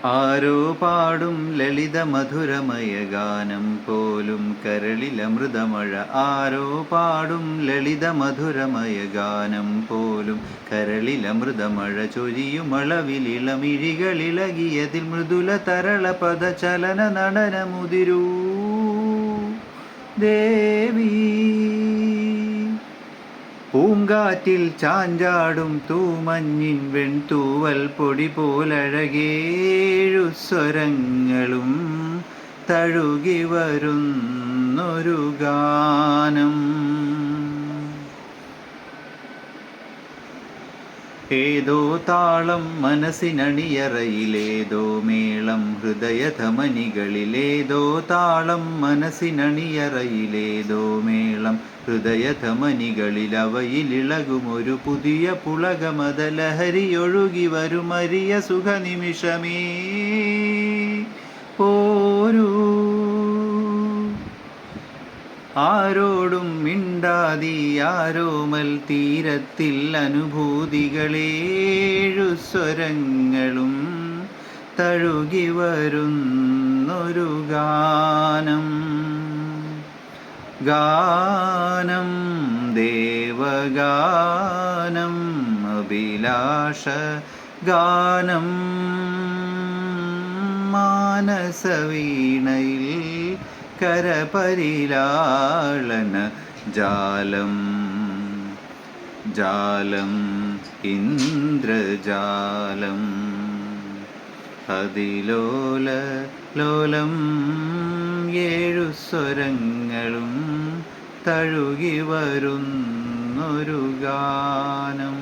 ആരോ പാടും ലളിത മധുരമയ ഗാനം പോലും കരളിലമൃതമഴ. ആരോ പാടും ലളിത മധുരമയ ഗാനം പോലും കരളിലമൃതമഴ ചൊരിയുമളവിലിളമിഴികളിളകിയതിൽ മൃദുല തരള പദചലന നടനമുതിരൂ ദേവി. പൂങ്കാറ്റിൽ ചാഞ്ചാടും തൂമഞ്ഞിൻ വെൺതൂവൽ പൊടി പോലഴകേഴു സ്വരങ്ങളും തഴുകി വരുന്നൊരു ഗാനം. ഏതോ താളം മനസ്സിനണിയറയിലേതോ മേളം ഹൃദയധമനികളിലേതോ താളം മനസ്സിനണിയറയിലേതോ മേളം ഹൃദയധമനികളിൽ അവയിലിളകുമൊരു പുതിയ പുളകമതലഹരിയൊഴുകി വരുമരിയ സുഖനിമിഷമേ പോരൂ. ആരോടും മിണ്ടാതി ആരോമൽ തീരത്തിൽ അനുഭൂതികളേഴു സ്വരങ്ങളും തഴുകി വരുന്നൊരു ഗാനം. ഗാനം ദേവഗാനം അഭിലാഷ ഗാനം മാനസവീണയിൽ കരപരിലാളന ജാലം. ജാലം ഇന്ദ്രജാലം അതിലോല ലോലം ഏഴു സ്വരങ്ങളും തഴുകി വരുന്നൊരു ഗാനം.